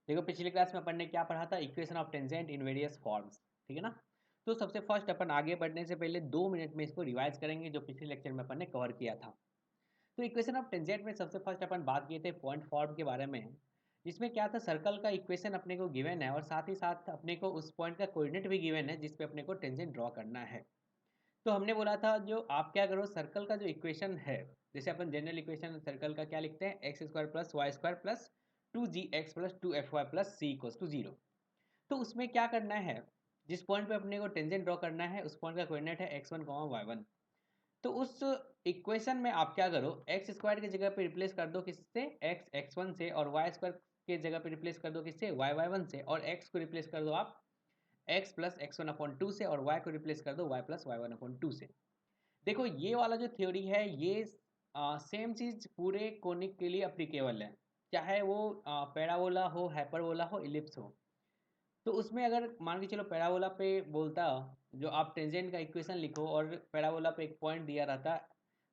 देखो पिछली क्लास में अपन ने क्या पढ़ा था, equation of tangent in various forms, ठीक है ना। तो सबसे फर्स्ट अपन आगे बढ़ने से पहले 2 मिनट में इसको रिवाइज करेंगे जो पिछले लेक्चर में अपन ने कवर किया था। तो इक्वेशन ऑफ टेंजेंट में सबसे फर्स्ट अपन बात किए थे पॉइंट फॉर्म के बारे में, जिसमें क्या था, सर्कल का इक्वेशन अपने को गिवन है और साथ ही साथ अपने को उस पॉइंट का कोऑर्डिनेट भी गिवन है जिस पे अपने को टेंजेंट ड्रॉ करना है। तो हमने बोला था जो आप क्या करो, सर्कल का जो इक्वेशन है, जैसे अपन जनरल इक्वेशन सर्कल का क्या लिखते हैं, x square plus Y square plus 2gx plus 2fy plus c equals to 0। तो उसमें क्या करना है, जिस पॉइंट पे अपने को टेंजेंट ड्रॉ करना है उस पॉइंट का कोऑर्डिनेट है x1 y1। तो उस इक्वेशन में आप क्या करो, एक्स स्क्वायर की जगह पे रिप्लेस कर दो किससे, x1 से, और वाई स्क्वायर के जगह पे रिप्लेस कर दो किससे, y1 से, और x को रिप्लेस कर दो आप x प्लस x1/2 से, और y को रिप्लेस कर दो y प्लस y1/2 से। देखो ये वाला जो थ्योरी है ये सेम चीज पूरे कोनिक के लिए अप्लीकेबल है, चाहे वो पैराबोला हो, हाइपरबोला हो, इलिप्स हो। तो उसमें अगर मान के चलो पैराबोला पे बोलता, जो आप टेंजेंट का इक्वेशन लिखो और पैराबोला पे एक पॉइंट दिया रहता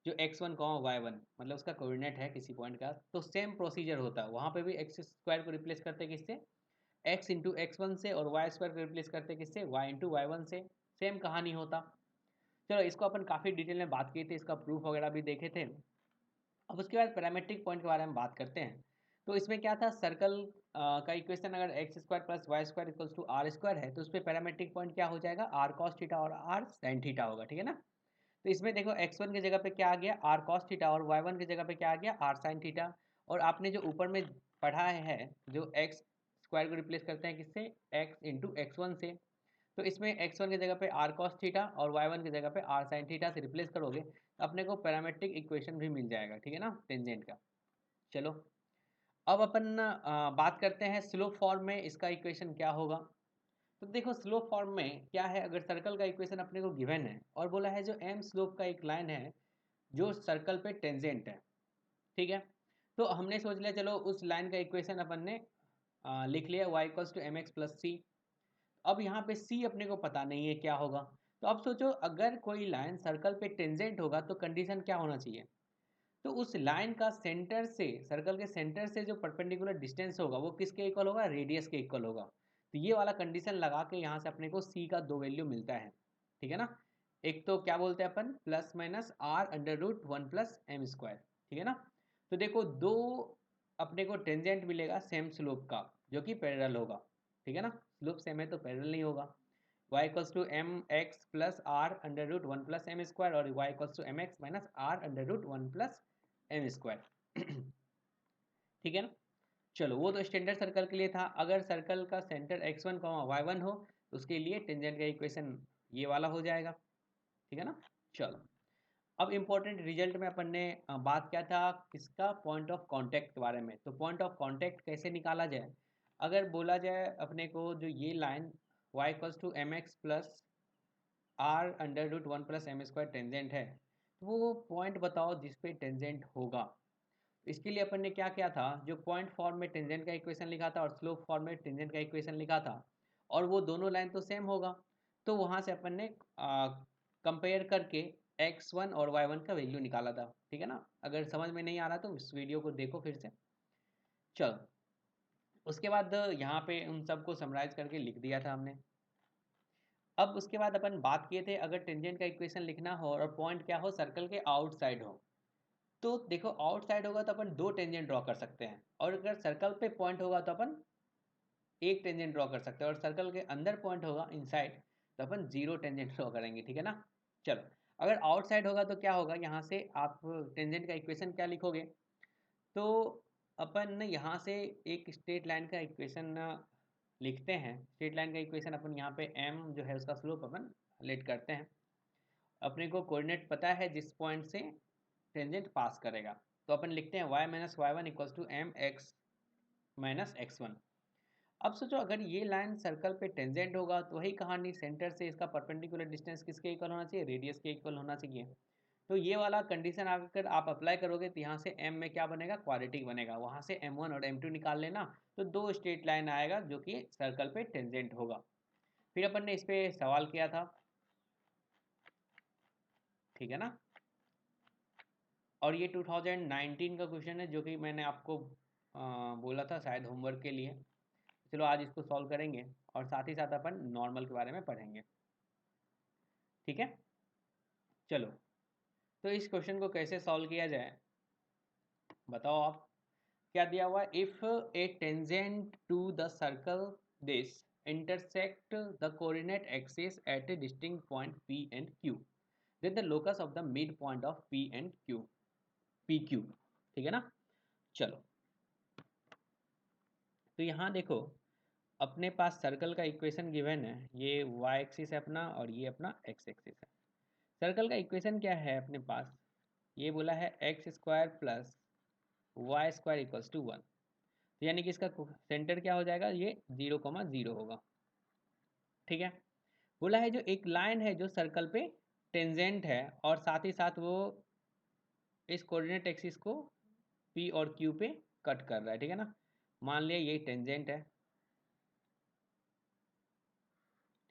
जो x1 y1, मतलब उसका कोऑर्डिनेट है किसी पॉइंट का, तो सेम प्रोसीजर होता है, वहाँ पे भी एक्स स्क्वायर को रिप्लेस करते किससे, x इंटू x1 से, और वाई स्क्वायर को रिप्लेस करते किससे, y इंटू y1 से। सेम कहानी होता। चलो इसको अपन काफ़ी डिटेल में बात की थी, इसका प्रूफ वगैरह भी देखे थे। अब उसके बाद पैरामेट्रिक पॉइंट के बारे में बात करते हैं। तो इसमें क्या था, सर्कल का इक्वेशन अगर x square plus Y square equals to r square है, तो उस पर पैरामेट्रिक पॉइंट क्या हो जाएगा, आर कॉस थीटा और आर साइन थीटा होगा, ठीक है ना। तो इसमें देखो x1 की जगह पे क्या आ गया, आर कॉस थीटा, और y1 की जगह पे क्या आ गया, आर साइन थीटा। और आपने जो ऊपर में पढ़ा है जो एक्स स्क्वायर को रिप्लेस करते हैं किससे, x इंटू x1 से। तो इसमें x1 की जगह पे आर कॉस थीटा और y1 की जगह पे आर साइन थीटा से रिप्लेस करोगे तो अपने को पैरामेट्रिक इक्वेशन भी मिल जाएगा, ठीक है ना, टेंजेंट का। चलो अब अपन बात करते हैं स्लोप फॉर्म में इसका इक्वेशन क्या होगा। तो देखो स्लोप फॉर्म में क्या है, अगर सर्कल का इक्वेशन अपने को गिवन है और बोला है जो एम स्लोप का एक लाइन है जो सर्कल पे टेंजेंट है, ठीक है। तो हमने सोच लिया चलो उस लाइन का इक्वेशन अपन ने लिख लिया, y equals to M x plus C. अब यहाँ पे c अपने को पता नहीं है क्या होगा। तो अब सोचो अगर कोई लाइन सर्कल पे टेंजेंट होगा तो कंडीशन क्या होना चाहिए, तो उस लाइन का सेंटर से, सर्कल के सेंटर से जो परपेंडिकुलर डिस्टेंस होगा वो किसके इक्वल होगा, रेडियस के इक्वल होगा। तो ये वाला कंडीशन लगा के यहाँ से अपने को c का 2 वैल्यू मिलता है, ठीक है ना। एक तो क्या बोलते हैं अपन, plus minus are under root 1 plus M square, ठीक है ना। तो देखो दो अपने को टेंजेंट मिलेगा सेम स्लोप का जो कि पैरेलल होगा, ठीक है ना। स्लोप सेम है तो पैरेलल नहीं होगा। y equals to M x plus r under root 1 plus M square, और y equals to M x minus are under root 1 plus M square. ठीक है ना। चलो वो तो स्टैंडर्ड सर्कल के लिए था। अगर सर्कल का सेंटर x1 y1 हो तो उसके लिए टेंजेंट का इक्वेशन ये वाला हो जाएगा, ठीक है ना। चलो अब इम्पोर्टेंट रिजल्ट में अपन ने बात किया था किसका, पॉइंट ऑफ कांटेक्ट के बारे में। तो पॉइंट ऑफ कांटेक्ट कैसे निकाला जाए, अगर बोला जाए अपने को जो ये line y equals to M x plus r under root 1 plus M square tangent है, तो वो पॉइंट बताओ जिस पे टेंजेंट होगा। इसके लिए अपन ने क्या किया था, जो पॉइंट फॉर्म में टेंजेंट का इक्वेशन लिखा था और स्लोप फॉर्म में टेंजेंट का इक्वेशन लिखा था, और वो दोनों लाइन तो सेम होगा, तो वहाँ से अपन ने कंपेयर करके x1 और y1 का वैल्यू निकाला था, ठीक है ना। अगर समझ में नहीं आ रहा तो इस वीडियो को देखो फिर से। चलो उसके बाद यहाँ पे उन सबको समराइज करके लिख दिया था हमने। अब उसके बाद अपन बात किए थे अगर टेंजेंट का इक्वेशन लिखना हो और पॉइंट क्या हो, सर्कल के आउटसाइड हो, तो देखो आउटसाइड होगा तो अपन 2 टेंजेंट ड्रॉ कर सकते हैं, और अगर सर्कल पे पॉइंट होगा तो अपन एक टेंजेंट ड्रॉ कर सकते हैं, और सर्कल के अंदर पॉइंट होगा इनसाइड तो अपन 0 टेंजेंट ड्रॉ करेंगे, ठीक है ना। चलो अगर आउटसाइड होगा तो क्या होगा, यहाँ से आप टेंजेंट का इक्वेशन क्या लिखोगे, तो अपन यहाँ से एक स्ट्रेट लाइन का इक्वेशन लिखते हैं। स्ट्रेट लाइन का इक्वेशन अपन यहाँ पे m जो है उसका स्लोप अपन लेट करते हैं। अपने को कोऑर्डिनेट पता है जिस पॉइंट से टेंजेंट पास करेगा, तो अपन लिखते हैं y minus y one equals to M x minus x one. अब सोचो अगर ये लाइन सर्कल पे टेंजेंट होगा तो वही कहानी, सेंटर से इसका परपेंडिकुलर डिस्टेंस किसके इक्वल होना चाहिए, रेडियस के इक्वल होना चाहिए। तो ये वाला कंडीशन अगर आप अप्लाई करोगे तो यहाँ से m में क्या बनेगा, क्वाड्रेटिक बनेगा, वहाँ से m1 और m2 निकाल लेना, तो 2 स्ट्रेट लाइन आएगा जो कि सर्कल पे टेंजेंट होगा। फिर अपन ने इस पे सवाल किया था, ठीक है ना। और ये 2019 का क्वेश्चन है जो कि मैंने आपको बोला था शायद होमवर्क के लिए। चलो आज इसको सॉल्व करेंगे और साथ ही साथ अपन नॉर्मल के बारे में पढ़ेंगे, ठीक है। चलो, तो इस क्वेश्चन को कैसे सॉल्व किया जाए बताओ आप। क्या दिया हुआ, if a tangent to the circle this intersect the coordinate axis at a distinct point P and Q, then the locus of the midpoint of P and Q, PQ, ठीक है ना। चलो, तो यहाँ देखो अपने पास सर्कल का इक्वेशन गिवन है, ये y एक्सिस है अपना और ये अपना x एक्सिस है। सर्कल का इक्वेशन क्या है अपने पास, ये बोला है x square plus Y square equals to 1, तो यानी कि इसका सेंटर क्या हो जाएगा, ये 0,0 होगा, ठीक है। बोला है जो एक लाइन है जो सर्कल पे टेंजेंट है और साथ ही साथ वो इस कोऑर्डिनेट एक्सिस को पी और क्यू पे कट कर रहा है, ठीक है ना। मान लिया ये टेंजेंट है,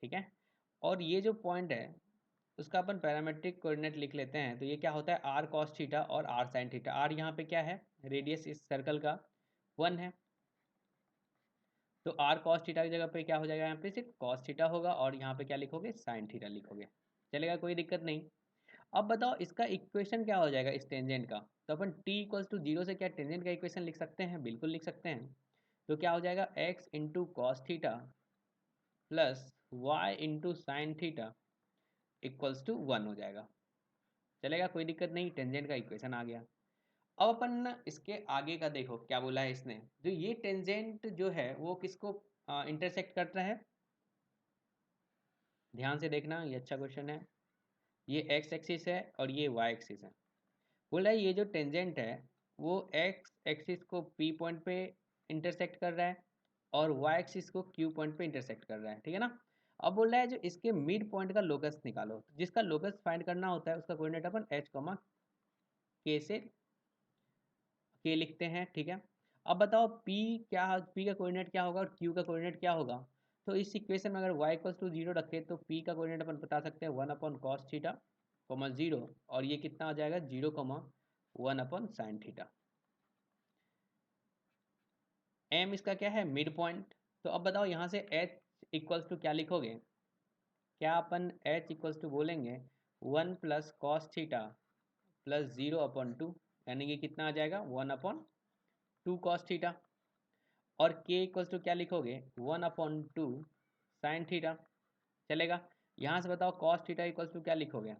ठीक है, और ये जो पॉइंट है उसका अपन पैरामेट्रिक कोऑर्डिनेट लिख लेते हैं, तो ये क्या होता है आर कॉस थीटा और आर साइन थीटा। आर यहाँ पे क्या है, रेडियस इस सर्कल का 1 है, तो आर कॉस थीटा की जगह पे क्या हो जाएगा, यहाँ पे सिर्फ कॉस थीटा होगा और यहाँ पे क्या लिखोगे, साइन थीटा लिखोगे, चलेगा, कोई दिक्कत नहीं। अब बताओ इसका इक्वेशन क्या हो जाएगा इस टेंजेंट का, तो अपन t इक्वल्स टू 0 से क्या टेंजेंट का इक्वेशन लिख सकते हैं, बिल्कुल लिख सकते हैं। तो क्या हो जाएगा, x into cos theta plus y into sine theta equals to 1 हो जाएगा, चलेगा, कोई दिक्कत नहीं, टेंजेंट का इक्वेशन आ गया। अब अपन इसके आगे का देखो क्या बोला है इसने, जो ये टेंजेंट जो है वो किसको इंटरसेक्ट करता है, ध्यान से देखना, ये अच्छा क्वेश्चन है। ये x एक्सिस है और ये y एक्सिस है। बोल रहा है ये जो टेंजेंट है वो x एक्सिस को p पॉइंट पे इंटरसेक्ट कर रहा है और y एक्सिस को q पॉइंट पे इंटरसेक्ट कर रहा है, ठीक है ना। अब बोल रहा है जो इसके मिड पॉइंट का लोकस निकालो, जिसका लोकस फाइंड करना होता है उसका कोऑर्डिनेट अपन h, k से k लिखते हैं, ठीक है। अब बताओ p क्या, p का कोऑर्डिनेट क्या होगा और q का कोऑर्डिनेट क्या होगा। तो इस इक्वेशन में अगर y इक्वल्स टू 0 रखें तो p का कोऑर्डिनेट अपन बता सकते हैं 1 अपॉन कॉस थीटा कोमा 0, और ये कितना आ जाएगा 0,1 अपॉन साइन थीटा। m इसका क्या है, मिड पॉइंट। तो अब बताओ यहाँ से h इक्वल्स टू क्या लिखोगे, क्या अपन h इक्वल्स टू बोलेंगे 1 plus cos theta plus 0 upon 2, यानी कि कितना आ जाएगा 1 अपॉन 2 कॉस थीटा, और k इक्वल्स टू क्या लिखोगे 1 अपॉन 2 साइन थीटा, चलेगा। यहाँ से बताओ कॉस थीटा इक्वल्स टू क्या लिखोगे,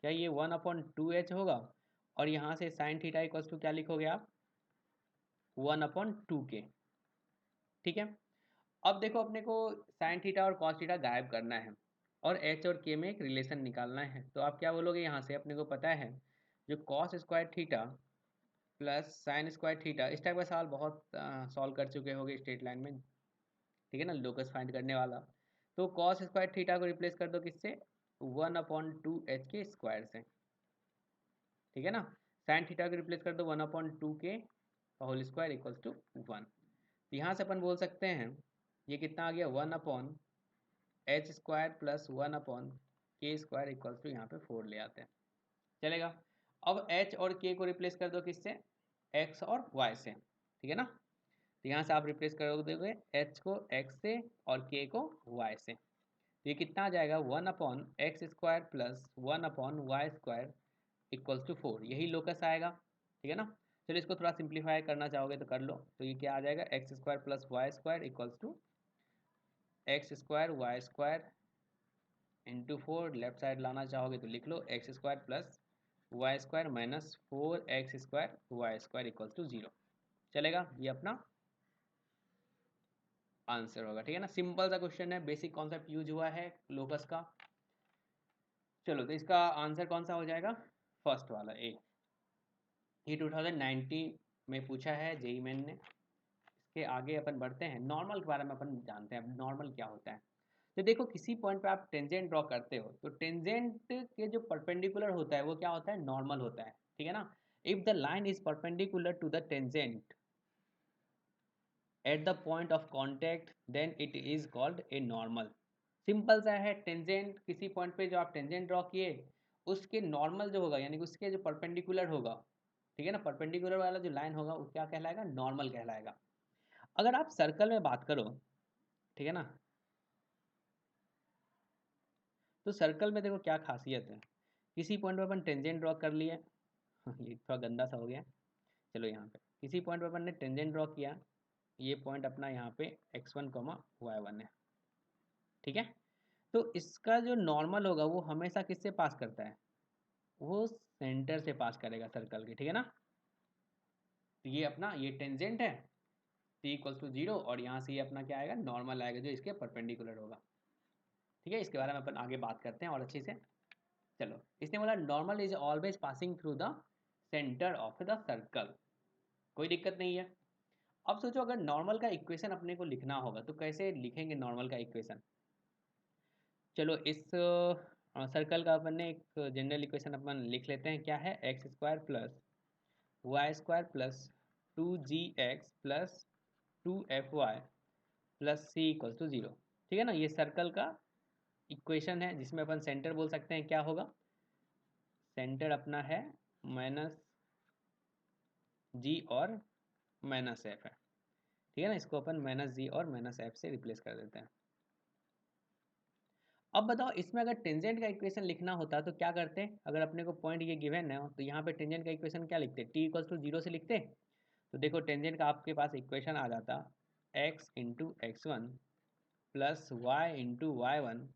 क्या ये 1 अपॉन 2h होगा, और यहाँ से साइन थीटा इक्वल्स टू क्या लिखोगे आप 1 अपॉन 2k, ठीक है। अब देखो अपने को साइन थीटा और कॉस थीटा गायब करना है और h और k में एक रिलेशन निकालना है, तो आप क्या बोलोगे, यहाँ से अपने को पता है जो cos square theta plus sine square theta, इस टाइप का सवाल बहुत सॉल्व कर चुके होगे स्ट्रेट लाइन में, ठीक है ना, लोकस फाइंड करने वाला। तो कॉस स्क्वायर थीटा को रिप्लेस कर दो किससे, 1 अपॉन 2h के स्क्वायर से, ठीक है ना। साइन थीटा को रिप्लेस कर दो 1 upon 2k whole square equals to 1। यहाँ से अपन बोल सकते हैं ये कितना आ गया 1 upon H square plus 1 upon के स्क्वायर इक्वल्स टू यहाँ पे 4 ले आते हैं, चलेगा। अब h और k को रिप्लेस कर दो किससे, x और y से, ठीक है ना। तो यहाँ से आप रिप्लेस कर दोगे h को x से और k को y से, तो ये कितना आ जाएगा 1 upon x square plus 1 upon y square equals to 4, यही लोकस आएगा, ठीक है ना। चलो इसको थोड़ा सिंप्लीफाई करना चाहोगे तो कर लो, तो ये क्या आ जाएगा X square plus Y square equals to X square Y square into 4, left side लाना चाहोगे तो लिख लो X square plus Y square minus 4x square Y square equals to 0, चलेगा, ये अपना आंसर होगा, ठीक है ना। सिंपल सा क्वेश्चन है, बेसिक कॉन्सेप्ट यूज हुआ है लोकस का। चलो तो इसका आंसर कौन सा हो जाएगा, फर्स्ट वाला ए, ये 2019 में पूछा है जेई मेन ने। इसके आगे अपन बढ़ते हैं, नॉर्मल के बारे में अपन जानते हैं अब नॉर्मल क्या होता है। तो देखो किसी पॉइंट पे आप टेंजेंट ड्रॉ करते हो तो टेंजेंट के जो परपेंडिकुलर होता है वो क्या होता है, नॉर्मल होता है, ठीक है ना। If the line is perpendicular to the tangent at the point of contact then it is called a normal. Simple सा है, टेंजेंट किसी पॉइंट पे जो आप टेंजेंट ड्रॉ किए उसके नॉर्मल जो होगा यानी कि उसके जो परपेंडिकुलर होगा, ठीक है ना, परपेंडिकुलर वाला जो लाइन होगा वो क्या कहलाएगा, नॉर्मल कहलाएगा। अगर आप सर्कल में बात करो, ठीक है ना, तो सर्कल में देखो क्या खासियत है। किसी पॉइंट पर अपन टेंजेंट ड्रॉ कर लिए ये थोड़ा गंदा सा हो गया। चलो यहाँ पे किसी पॉइंट पर अपन ने टेंजेंट ड्रॉ किया, ये पॉइंट अपना यहाँ पे x1, y1 है, ठीक है। तो इसका जो नॉर्मल होगा वो हमेशा किससे पास करता है, वो सेंटर से पास करेगा सर्कल के, ठीक है ना। तो ये अपना ये टेंजेंट है t=0, और यहाँ से ये अपना क्या आएगा, नॉर्मल आएगा जो इसके परपेंडिकुलर होगा, ठीक है। इसके बारे में अपन आगे बात करते हैं और अच्छे से। चलो, इसने बोला normal is always passing through the centre of the circle, कोई दिक्कत नहीं है। अब सोचो अगर नॉर्मल का इक्वेशन अपने को लिखना होगा तो कैसे लिखेंगे नॉर्मल का इक्वेशन। चलो इस सर्कल का अपन ने एक जनरल इक्वेशन अपन लिख लेते हैं, क्या है, x² plus y² plus 2gx plus 2fy plus c=0, ठीक है ना। ये सर्कल का इक्वेशन है जिसमें अपन सेंटर बोल सकते हैं, क्या होगा, सेंटर अपना है -g और -f है, ठीक है ना। इसको अपन -g और -f से रिप्लेस कर देते हैं। अब बताओ इसमें अगर टेंजेंट का इक्वेशन लिखना होता तो क्या करते, अगर अपने को पॉइंट ये गिवन है तो यहाँ पे टेंजेंट का इक्वेशन क्या लिखते, t=0 से लिखते। तो देखो टेंजेंट का आपके पास इक्वेशन आ जाता x×x1 plus y×y1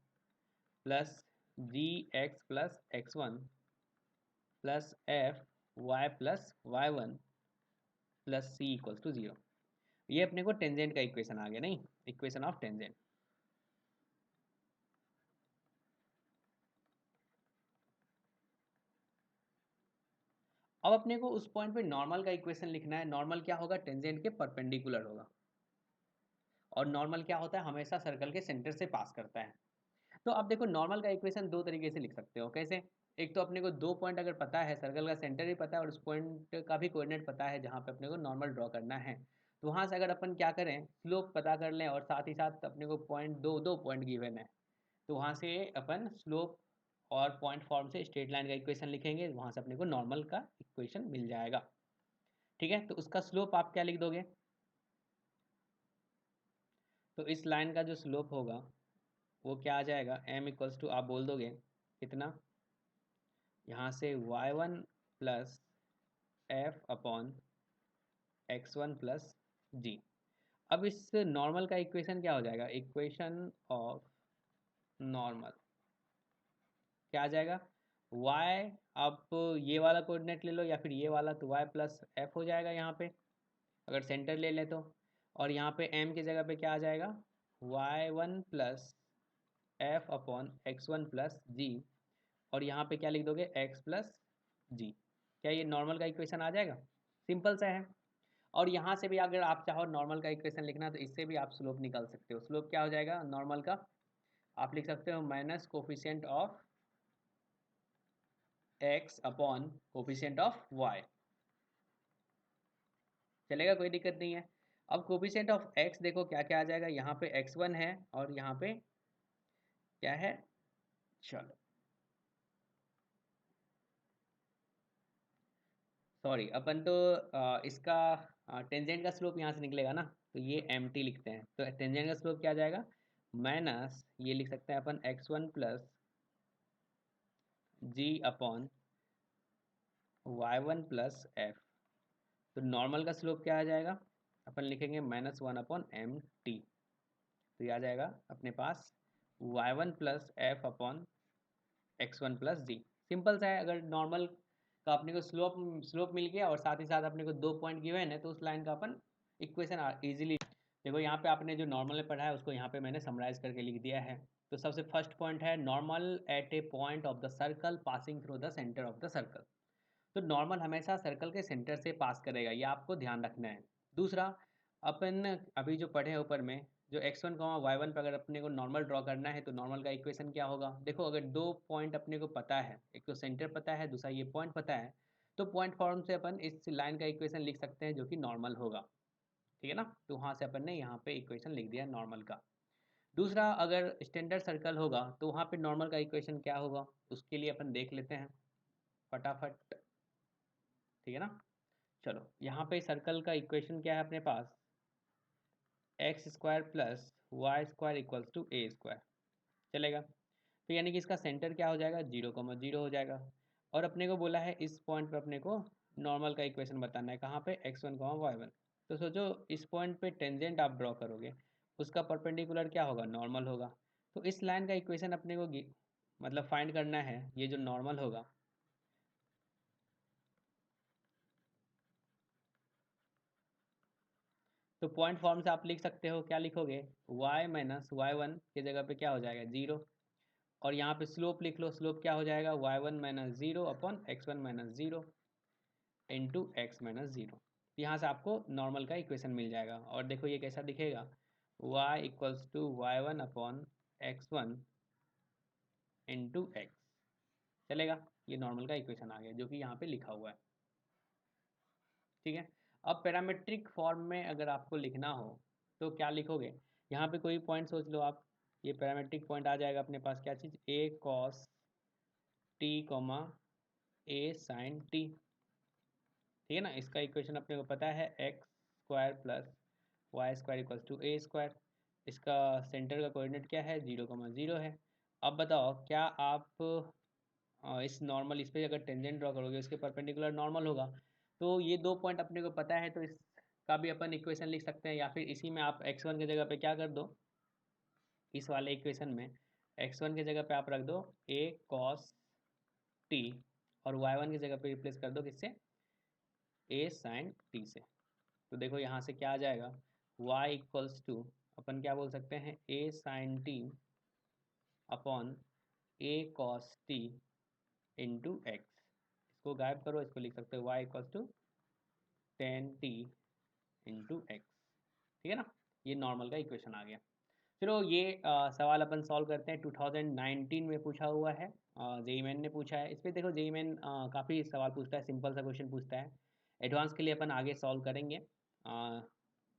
plus gx plus x1 plus f y plus y1 plus c=0। ये अपने को टेंजेंट का इक्वेशन आ गया, नहीं, इक्वेशन ऑफ टेंजेंट। अब अपने को उस पॉइंट पे नॉर्मल का इक्वेशन लिखना है। नॉर्मल क्या होगा, टेंजेंट के परपेंडिकुलर होगा, और नॉर्मल क्या होता है, हमेशा सर्कल के सेंटर से पास करता है। तो अब देखो नॉर्मल का इक्वेशन दो तरीके से लिख सकते हो, कैसे, एक तो अपने को दो पॉइंट अगर पता है, सर्कल का सेंटर भी पता है और उस पॉइंट का भी कोऑर्डिनेट पता है जहाँ पे अपने को नॉर्मल ड्रॉ करना है, तो वहाँ से अगर अपन क्या करें, स्लोप पता कर लें और साथ ही साथ अपने को पॉइंट दो दो पॉइंट गिवन है, तो वहाँ से अपन स्लोप और पॉइंट फॉर्म से स्ट्रेट लाइन का इक्वेशन लिखेंगे, वहाँ से अपने को नॉर्मल का इक्वेशन मिल जाएगा, ठीक है। तो उसका स्लोप आप क्या लिख दोगे, तो इस लाइन का जो स्लोप होगा वो क्या आ जाएगा, m आप बोल दोगे कितना, यहाँ से y1 plus f upon x1 plus G. अब इस नॉर्मल का इक्वेशन क्या हो जाएगा, इक्वेशन ऑफ नॉर्मल क्या आ जाएगा, y, आप ये वाला कोऑर्डिनेट ले लो या फिर ये वाला, तो y प्लस f हो जाएगा यहाँ पे, अगर सेंटर ले लें तो। और यहाँ पे m की जगह पे क्या आ जाएगा, y1 plus f upon x1 plus G, और यहाँ पे क्या लिख दोगे, x प्लस जी। क्या ये नॉर्मल का इक्वेशन आ जाएगा, सिंपल सा है। और यहाँ से भी अगर आप चाहो नॉर्मल का इक्वेशन लिखना तो इससे भी आप स्लोप निकाल सकते हो। स्लोप क्या हो जाएगा नॉर्मल का, आप लिख सकते हो minus coefficient of x upon coefficient of y, चलेगा, कोई दिक्कत नहीं है। अब कोफिशिएंट ऑफ x देखो क्या क्या आ जाएगा, यहाँ पे x1 है और यहाँ पे क्या है, चलो सॉरी, अपन तो इसका टेंजेंट का स्लोप यहाँ से निकलेगा ना, तो ये mt लिखते हैं, तो टेंजेंट का स्लोप क्या आ जाएगा, माइनस ये लिख सकते हैं अपन x1 प्लस जी अपॉन y1 प्लस f। तो नॉर्मल का स्लोप क्या आ जाएगा, अपन लिखेंगे -1 अपॉन mt, तो ये आ जाएगा अपने पास y1 plus f upon x1 plus G. Simple सा है, अगर नॉर्मल का अपने को स्लोप स्लोप मिल गया और साथ ही साथ अपने को दो पॉइंट गिवन है, तो उस लाइन का अपन इक्वेशन इजीली, देखो यहाँ पे आपने जो नॉर्मल में पढ़ा है उसको यहाँ पे मैंने समराइज करके लिख दिया है। तो सबसे फर्स्ट पॉइंट है normal at A point of the circle passing through the centre of the circle. तो नॉर्मल हमेशा सर्कल के सेंटर से पास करेगा, ये आपको ध्यान रखना है। दूसरा, अपन अभी जो पढ़े ऊपर में, जो x1 y1 पर अगर अपने को नॉर्मल ड्रॉ करना है तो नॉर्मल का इक्वेशन क्या होगा, देखो अगर दो पॉइंट अपने को पता है, एक तो सेंटर पता है, दूसरा ये पॉइंट पता है, तो पॉइंट फॉर्म से अपन इस लाइन का इक्वेशन लिख सकते हैं जो कि नॉर्मल होगा, ठीक है ना। तो वहाँ से अपन ने यहाँ पे इक्वेशन लिख दिया नॉर्मल का। दूसरा, अगर स्टैंडर्ड सर्कल होगा तो वहाँ पे नॉर्मल का इक्वेशन क्या होगा, उसके लिए अपन देख लेते हैं फटाफट, ठीक है ना। चलो यहाँ पे सर्कल का इक्वेशन क्या है अपने पास, X square plus Y square equals to A square, चलेगा। तो यानी कि इसका सेंटर क्या हो जाएगा, 0,0 हो जाएगा। और अपने को बोला है इस पॉइंट पे अपने को नॉर्मल का इक्वेशन बताना है, कहाँ पे, x1, y1। तो सोचो इस पॉइंट पे टेंजेंट आप ड्रॉ करोगे, उसका परपेंडिकुलर क्या होगा, नॉर्मल होगा। तो इस लाइन का इक्वेशन अपने को मतलब फाइंड करना है, ये जो नॉर्मल होगा, तो पॉइंट फॉर्म से आप लिख सकते हो, क्या लिखोगे, y माइनस y1 की जगह पे क्या हो जाएगा, 0। और यहाँ पे स्लोप लिख लो, स्लोप क्या हो जाएगा, y1 minus 0 upon x1 minus 0 into x minus 0। यहाँ से आपको नॉर्मल का इक्वेशन मिल जाएगा। और देखो ये कैसा दिखेगा, y equals to y1 upon x1 into x, चलेगा। ये नॉर्मल का इक्वेशन आ गया जो कि यहाँ पे लिखा हुआ है, ठीक है। अब पैरामेट्रिक फॉर्म में अगर आपको लिखना हो तो क्या लिखोगे, यहाँ पे कोई पॉइंट सोच लो आप, ये पैरामेट्रिक पॉइंट आ जाएगा अपने पास, क्या चीज़, a cos t comma a sine t, ठीक है ना। इसका इक्वेशन अपने को पता है, x square plus Y square equals to A square. इसका सेंटर का कोऑर्डिनेट क्या है, 0,0 है। अब बताओ क्या आप इस नॉर्मल, इस पर अगर टेंजेंट ड्रॉ करोगे उसके परपेंडिकुलर नॉर्मल होगा। तो ये दो पॉइंट अपने को पता है, तो इसका भी अपन इक्वेशन लिख सकते हैं, या फिर इसी में आप x1 की जगह पे क्या कर दो, इस वाले इक्वेशन में x1 की जगह पे आप रख दो a cos t, और y1 की जगह पे रिप्लेस कर दो किससे, a sin t से। तो देखो यहाँ से क्या आ जाएगा, y इक्वल्स टू, अपन क्या बोल सकते हैं, a sin t upon a cos t into x. इसको गायब करो, इसको लिख सकते हो y equals to tan t into x, ठीक है ना। ये नॉर्मल का इक्वेशन आ गया। चलो ये सवाल अपन सॉल्व करते हैं, 2019 में पूछा हुआ है, जेई मेन ने पूछा है। इस पर देखो जेई मेन काफ़ी सवाल पूछता है, सिंपल सा क्वेश्चन पूछता है। एडवांस के लिए अपन आगे सॉल्व करेंगे,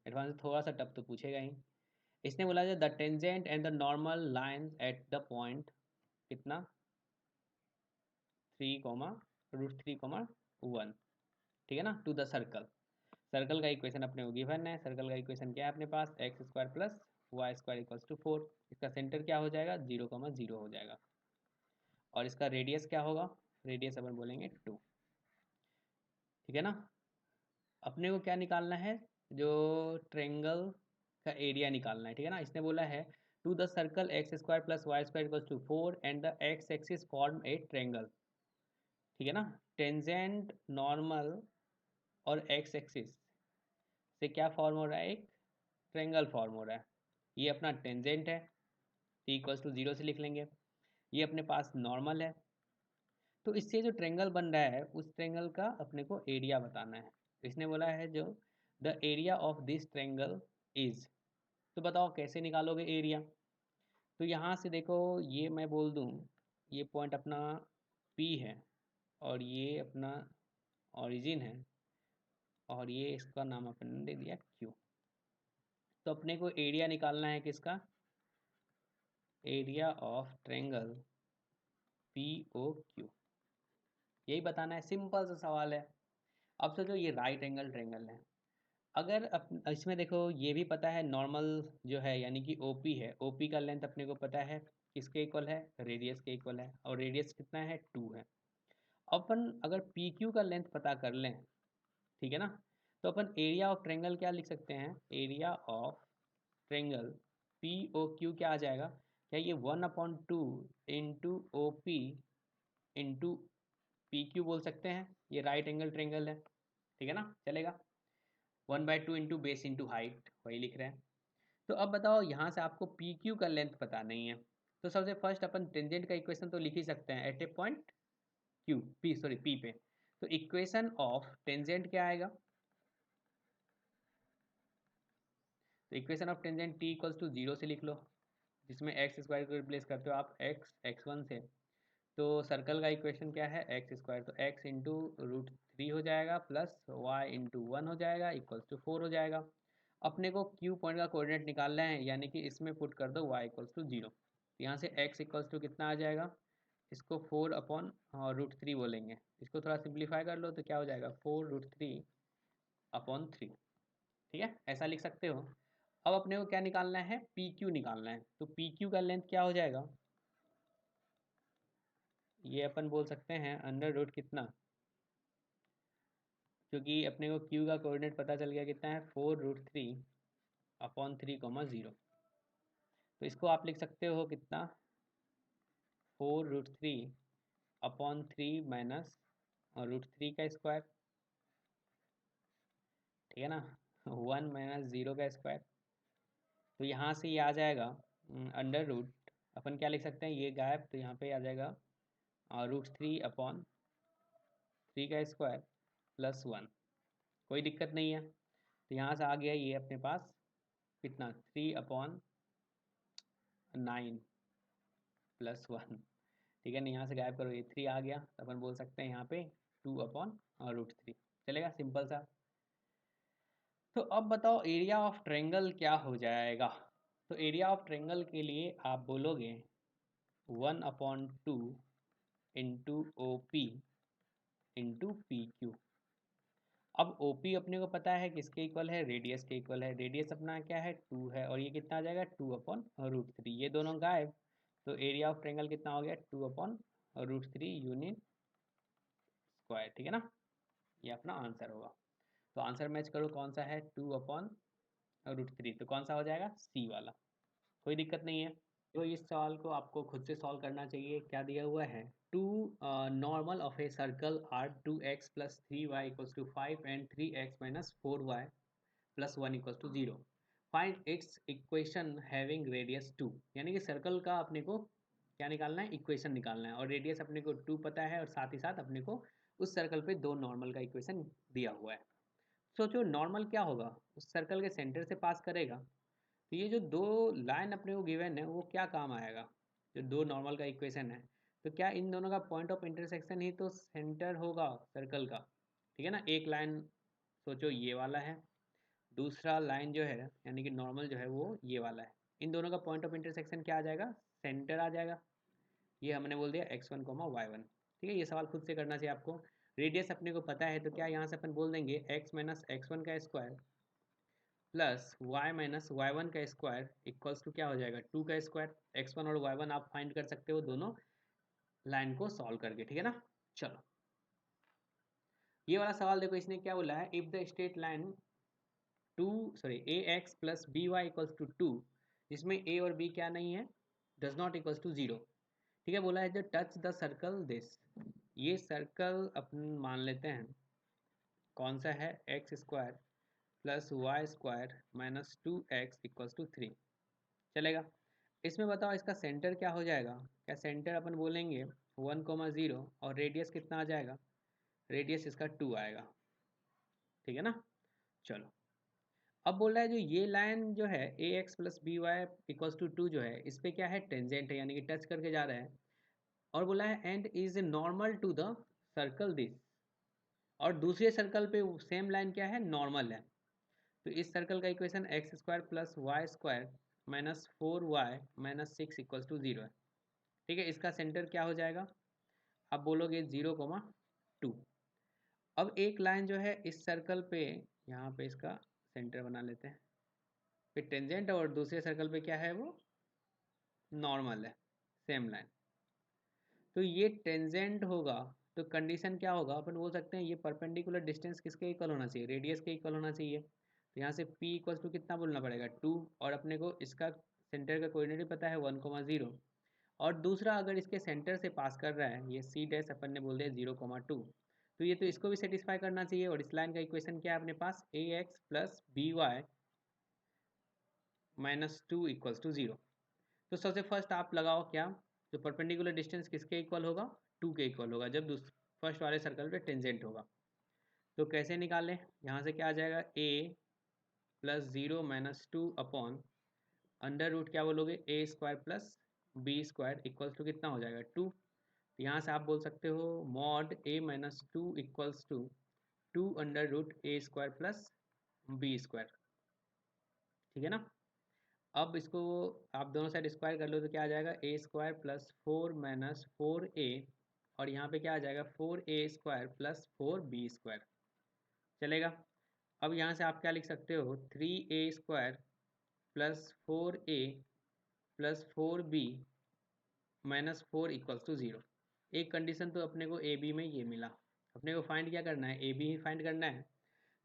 एडवांस थोड़ा सा टफ तो पूछेगा ही। इसने बोला है the tangent and the normal line at the point कितना, 3,√3,1, ठीक है ना, टू द सर्कल। सर्कल का इक्वेशन अपने को गिवन है, सर्कल का इक्वेशन क्या है अपने पास, X square plus Y square equals to 4। इसका सेंटर क्या हो जाएगा, 0,0 हो जाएगा। और इसका रेडियस क्या होगा, रेडियस अपन बोलेंगे 2, ठीक है ना। अपने को क्या निकालना है, जो ट्रेंगल का एरिया निकालना है, ठीक है ना। इसने बोला है to the circle x square plus Y square equals to 4 and the x axis form a triangle, ठीक है ना। टेंजेंट, नॉर्मल और एक्स एक्सिस से क्या फॉर्म हो रहा है, एक ट्रेंगल फॉर्म हो रहा है। ये अपना टेंजेंट है, t इक्वल्स टू 0 से लिख लेंगे। ये अपने पास नॉर्मल है। तो इससे जो ट्रेंगल बन रहा है उस ट्रेंगल का अपने को एरिया बताना है। इसने बोला है जो the area of this triangle is, तो बताओ कैसे निकालोगे एरिया। तो यहाँ से देखो, ये मैं बोल दूँ, ये पॉइंट अपना P है, और ये अपना ओरिजिन है, और ये इसका नाम अपन ने दे दिया Q। तो अपने को एरिया निकालना है किसका, एरिया ऑफ ट्रेंगल POQ, यही बताना है, सिंपल सा सवाल है। अब सोचो ये राइट एंगल ट्रेंगल है, अगर इसमें देखो ये भी पता है नॉर्मल जो है यानी कि OP है, OP का लेंथ अपने को पता है किसके इक्वल है, रेडियस के इक्वल है, और रेडियस कितना है, 2 है। अपन अगर PQ का लेंथ पता कर लें, ठीक है ना, तो अपन एरिया ऑफ ट्रेंगल क्या लिख सकते हैं, एरिया ऑफ ट्रेंगल POQ क्या आ जाएगा, क्या ये 1/2 इंटू OP इंटू PQ बोल सकते हैं। ये राइट एंगल ट्रेंगल है, ठीक है ना, चलेगा। 1/2 इंटू बेस इंटू हाइट, वही लिख रहे हैं। तो अब बताओ यहाँ से आपको PQ का लेंथ पता नहीं है, तो सबसे फर्स्ट अपन टेंजेंट का इक्वेशन तो लिख ही सकते हैं एट ए पॉइंट P पे। तो इक्वेशन ऑफ टेंजेंट क्या आएगा, तो equation of tangent T equals to 0 से लिख लो, जिसमें एक्स स्क्वायर को रिप्लेस करते हो आप x1 से। तो सर्कल का इक्वेशन क्या है, एक्स स्क्वायर, तो x इंटू √3 हो जाएगा प्लस वाई इंटू 1 हो जाएगा इक्वल्स टू 4 हो जाएगा। अपने को Q पॉइंट का कोऑर्डिनेट निकालना है, यानी कि इसमें पुट कर दो y इक्वल्स टू 0। यहाँ से x इक्वल्स टू कितना आ जाएगा, इसको 4/√3 बोलेंगे। इसको थोड़ा सिंप्लीफाई कर लो तो क्या हो जाएगा, 4√3/3, ठीक है, ऐसा लिख सकते हो। अब अपने को क्या निकालना है, पी क्यू निकालना है। तो पी क्यू का लेंथ क्या हो जाएगा, ये अपन बोल सकते हैं अंडर रूट कितना, क्योंकि अपने को क्यू का कोऑर्डिनेट पता चल गया कितना है 4√3/3, तो इसको आप लिख सकते हो कितना 4√3/3 माइनस √3 का स्क्वायर, ठीक है ना, 1 माइनस 0 का स्क्वायर। तो यहाँ से ये आ जाएगा अंडर रूट, अपन क्या लिख सकते हैं, ये गायब, तो यहाँ पे आ जाएगा √3/3 का स्क्वायर प्लस 1, कोई दिक्कत नहीं है। तो यहाँ से आ गया ये अपने पास कितना 3/9 प्लस 1, ठीक है ना, यहाँ से गायब करो, ये 3 आ गया, तो अपन बोल सकते हैं यहाँ पे 2/√3, चलेगा, सिंपल सा। तो अब बताओ एरिया ऑफ ट्रायंगल क्या हो जाएगा। तो एरिया ऑफ ट्रायंगल के लिए आप बोलोगे 1/2 into O P into P Q. अब ओ पी अपने को पता है किसके इक्वल है, रेडियस के इक्वल है, रेडियस अपना क्या है 2 है, और ये कितना आ जाएगा 2/√3, ये दोनों गायब, तो एरिया ऑफ ट्रायंगल कितना हो गया 2/√3 यूनिट स्क्वायर, ठीक है ना, ये अपना आंसर होगा। तो आंसर मैच करो कौन सा है 2/√3, तो कौन सा हो जाएगा सी वाला, कोई दिक्कत नहीं है। तो इस सवाल को आपको खुद से सॉल्व करना चाहिए। क्या दिया हुआ है, to normal of a circle are 2x plus 3y equals to 5 and 3x minus 4y plus 1 equals to 0, find its equation having radius 2, यानी कि सर्कल का अपने को क्या निकालना है, इक्वेशन निकालना है, और रेडियस अपने को 2 पता है, और साथ ही साथ अपने को उस सर्कल पे दो नॉर्मल का इक्वेशन दिया हुआ है। सोचो नॉर्मल क्या होगा, उस सर्कल के सेंटर से पास करेगा, तो ये जो दो लाइन अपने को गिवन है वो क्या काम आएगा, जो दो नॉर्मल का इक्वेशन है, तो क्या इन दोनों का पॉइंट ऑफ इंटरसेक्शन ही तो सेंटर होगा सर्कल का, ठीक है ना। एक लाइन सोचो ये वाला है, दूसरा लाइन जो है यानी कि नॉर्मल जो है वो ये वाला है, इन दोनों का पॉइंट ऑफ इंटरसेक्शन क्या आ जाएगा, सेंटर आ जाएगा। ये हमने बोल दिया x1 y1, ठीक है, ये सवाल खुद से करना चाहिए आपको। रेडियस अपने को पता है, तो क्या यहाँ से अपन बोल देंगे x माइनस x1 का square plus y minus y1 का स्क्वायर इक्वल्स टू क्या हो जाएगा 2 का स्क्वायर। x1 और y1 आप फाइंड कर सकते हो दोनों लाइन को सॉल्व करके, ठीक है ना। चलो ये वाला सवाल देखो, इसने क्या बोला है, if the straight line a x plus B Y equals to 2, जिसमें a और b क्या नहीं है, डज नॉट इक्वल्स टू 0, ठीक है, बोला है जो टच द सर्कल दिस, ये सर्कल अपन मान लेते हैं कौन सा है, x square plus Y square minus 2x equals to 3, चलेगा। इसमें बताओ इसका सेंटर क्या हो जाएगा, क्या सेंटर अपन बोलेंगे 1,0 और रेडियस कितना आ जाएगा, रेडियस इसका 2 आएगा, ठीक है ना। चलो अब बोल रहा है जो ये लाइन जो है A x plus B Y equals to 2 जो है, इस पर क्या है टेंजेंट है, यानी कि टच करके जा रहा है, और बोला है and is normal to the circle this, और दूसरे सर्कल पे सेम लाइन क्या है, नॉर्मल है। तो इस सर्कल का equation x square plus Y square minus 4y minus 6 equals to 0 है, ठीक है। इसका सेंटर क्या हो जाएगा, आप बोलोगे 0,2। अब एक लाइन जो है इस सर्कल पे, यहाँ पे इसका सेंटर बना लेते हैं, फिर टेंजेंट, और दूसरे सर्कल पे क्या है वो नॉर्मल है, सेम लाइन, तो ये टेंजेंट होगा, तो कंडीशन क्या होगा, अपन बोल सकते हैं ये परपेंडिकुलर डिस्टेंस किसके इक्वल होना चाहिए, रेडियस के इक्वल होना चाहिए। तो यहाँ से p इक्वल्स टू कितना बोलना पड़ेगा 2, और अपने को इसका सेंटर का कोऑर्डिनेट पता है 1,0, और दूसरा अगर इसके सेंटर से पास कर रहा है ये c डैश, अपन ने बोल दिया 0,2, तो ये तो इसको भी सेटिस्फाई करना चाहिए, और इस लाइन का इक्वेशन क्या है अपने पास, A x plus B Y minus 2 equals to 0। तो सबसे फर्स्ट आप लगाओ क्या, जो परपेंडिकुलर डिस्टेंस किसके इक्वल होगा 2 के इक्वल होगा, जब फर्स्ट वाले सर्कल पे टेंजेंट होगा। तो कैसे निकालें, यहाँ से क्या आ जाएगा a plus 0 minus 2 upon under root क्या बोलोगे A square plus B square equals to कितना हो जाएगा 2। तो यहाँ से आप बोल सकते हो mod a minus 2 equals to 2 under root a square plus B square, ठीक है ना। अब इसको आप दोनों साइड स्क्वायर कर लो तो क्या आ जाएगा ए स्क्वायर प्लस 4 माइनस 4a, और यहाँ पे क्या आ जाएगा 4a square plus 4b square, चलेगा। अब यहाँ से आप क्या लिख सकते हो 3a square plus 4a plus 4b minus 4 equals to 0। एक कंडीशन तो अपने को ए बी में ये मिला, अपने को फाइंड क्या करना है, ए बी ही फाइंड करना है।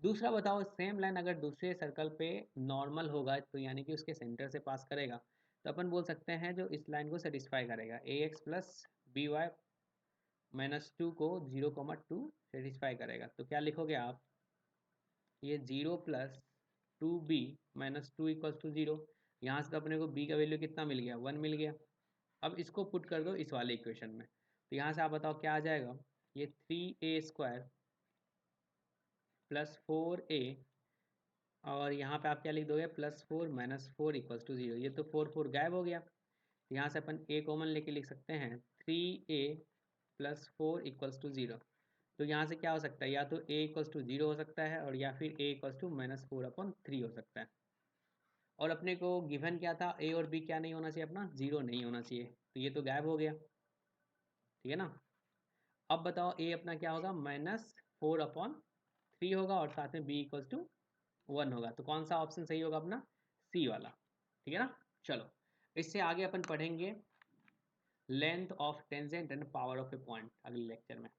दूसरा बताओ, सेम लाइन अगर दूसरे सर्कल पे नॉर्मल होगा तो यानी कि उसके सेंटर से पास करेगा, तो अपन बोल सकते हैं जो इस लाइन को सेटिस्फाई करेगा, A x plus B Y minus 2 को 0,2 सेटिस्फाई करेगा। तो क्या लिखोगे आप, ये 0 plus 2b minus 2 equals to 0। यहाँ से तो अपने को b का वैल्यू कितना मिल गया, 1 मिल गया। अब इसको पुट कर दो इस वाले इक्वेशन में, तो यहाँ से आप बताओ क्या आ जाएगा, ये 3a² प्लस 4a, और यहाँ पे आप क्या लिख दोगे, प्लस 4 माइनस 4 इक्वल्स टू 0। ये तो 4 गायब हो गया, तो यहाँ से अपन a कॉमन लेके लिख सकते हैं 3a प्लस 4 इक्वल्स टू 0। तो यहाँ से क्या हो सकता है, या तो a इक्वल्स टू 0 हो सकता है, और या फिर a इक्वल्स टू माइनस 4/3 हो सकता है। और अपने को गिवन क्या था, a और b क्या नहीं होना चाहिए अपना, 0 नहीं होना चाहिए, तो ये तो गायब हो गया, ठीक है ना। अब बताओ a अपना क्या होगा, -4/3 होगा, और साथ में b इक्वल्स टू 1 होगा। तो कौन सा ऑप्शन सही होगा अपना, सी वाला, ठीक है ना। चलो इससे आगे अपन पढ़ेंगे length of tangent and power of A point अगले लेक्चर में।